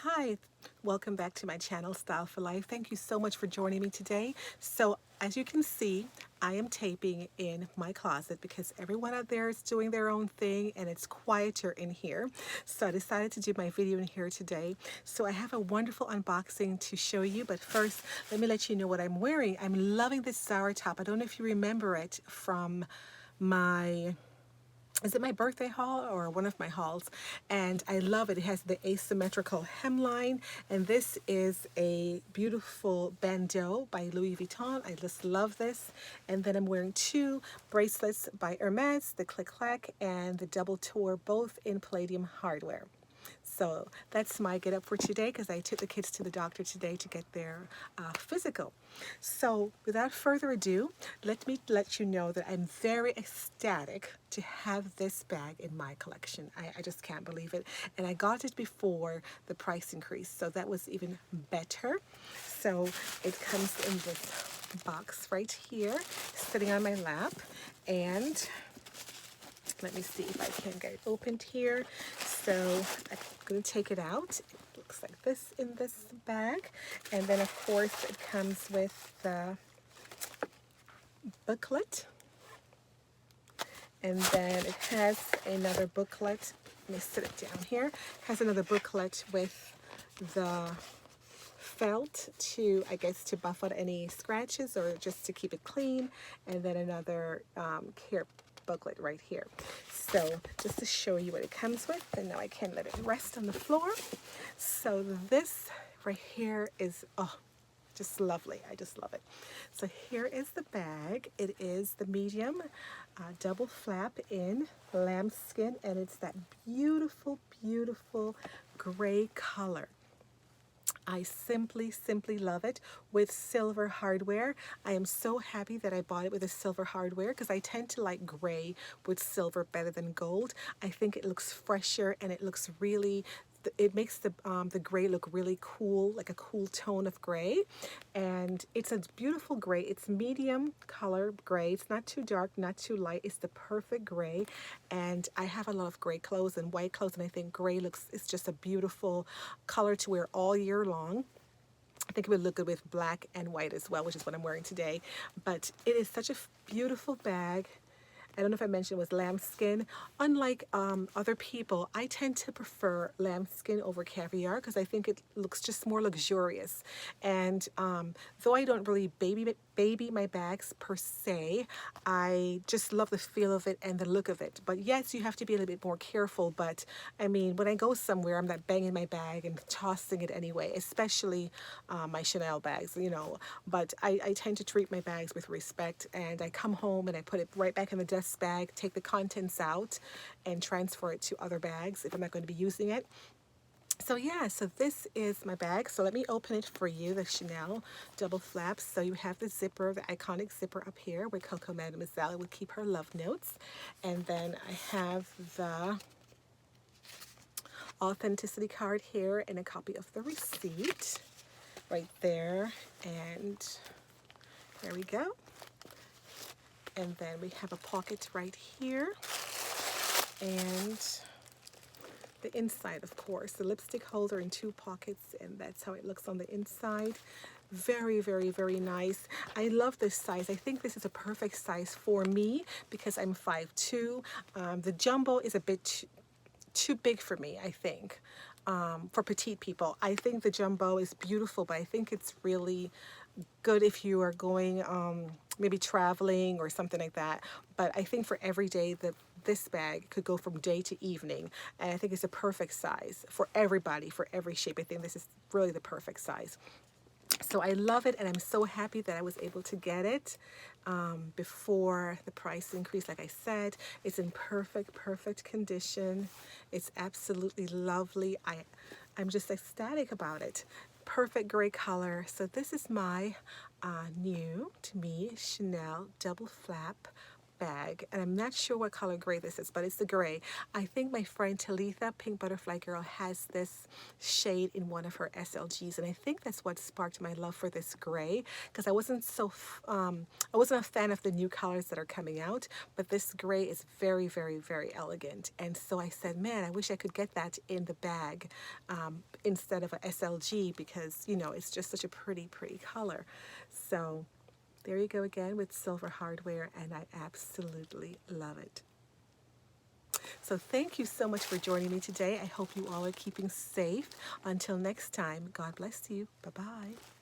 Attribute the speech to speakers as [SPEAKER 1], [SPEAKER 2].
[SPEAKER 1] Hi, welcome back to my channel, Style for Life. Thank you so much for joining me today. So as you can see, I am taping in my closet because everyone out there is doing their own thing and it's quieter in here. So I decided to do my video in here today. So I have a wonderful unboxing to show you, but first let me let you know what I'm wearing. I'm loving this Zara top. I don't know if you remember it from my is it my birthday haul or one of my hauls, and I love it. It has the asymmetrical hemline, and this is a beautiful bandeau by Louis Vuitton. I just love this. And then I'm wearing two bracelets by Hermes, the Click Clack and the Double Tour, both in palladium hardware. So that's my get up for today because I took the kids to the doctor today to get their physical. So without further ado, let me let you know that I'm very ecstatic to have this bag in my collection. I just can't believe it. And I got it before the price increase, so that was even better. So it comes in this box right here, sitting on my lap, and let me see if I can get it opened here. So I'm going to take it out. It looks like this in this bag. And then, of course, it comes with the booklet. And then it has another booklet. Let me sit it down here. It has another booklet with the felt to, I guess, to buff out any scratches or just to keep it clean. And then another care booklet right here. So just to show you what it comes with, and now I can let it rest on the floor. So this right here is, oh, just lovely. I just love it. So here is the bag. It is the medium double flap in lambskin, and it's that beautiful, beautiful gray color. I simply love it with silver hardware. I am so happy that I bought it with a silver hardware because I tend to like gray with silver better than gold. I think it looks fresher and it looks really, it makes the gray look really cool, like a cool tone of gray. And it's a beautiful gray. It's medium color gray. It's not too dark, not too light. It's the perfect gray. And I have a lot of gray clothes and white clothes, and I think gray looks, it's just a beautiful color to wear all year long. I think it would look good with black and white as well, which is what I'm wearing today. But it is such a beautiful bag. I don't know if I mentioned it was lambskin. Unlike other people, I tend to prefer lambskin over caviar because I think it looks just more luxurious. And though I don't really baby my bags per se, I just love the feel of it and the look of it. But yes, you have to be a little bit more careful. But I mean, when I go somewhere, I'm not banging my bag and tossing it anyway, especially my Chanel bags, you know. But I tend to treat my bags with respect, and I come home and I put it right back in the dust bag, take the contents out, and transfer it to other bags if I'm not going to be using it. So yeah, so this is my bag. So let me open it for you, the Chanel double flaps. So you have the zipper, the iconic zipper up here where Coco Mademoiselle would keep her love notes. And then I have the authenticity card here and a copy of the receipt right there. And there we go. And then we have a pocket right here. And the inside, of course, the lipstick holder in two pockets, and that's how it looks on the inside. Very nice. I love this size. I think this is a perfect size for me because I'm 5'2". The jumbo is a bit too big for me, I think. For petite people, I think the jumbo is beautiful, but I think it's really good if you are going maybe traveling or something like that. But I think for every day, this bag could go from day to evening, and I think it's a perfect size for everybody, for every shape. I think this is really the perfect size. So I love it, and I'm so happy that I was able to get it before the price increase. Like I said, it's in perfect condition. It's absolutely lovely. I'm just ecstatic about it. Perfect gray color. So this is my new, to me, Chanel double flap bag, and I'm not sure what color gray this is, but it's the gray. I think my friend Talitha, Pink Butterfly Girl, has this shade in one of her SLGs, and I think that's what sparked my love for this gray, because I wasn't a fan of the new colors that are coming out, but this gray is very, very, very elegant. And so I said, man, I wish I could get that in the bag instead of a SLG, because, you know, it's just such a pretty, pretty color. So there you go again with silver hardware, and I absolutely love it. So thank you so much for joining me today. I hope you all are keeping safe. Until next time, God bless you. Bye-bye.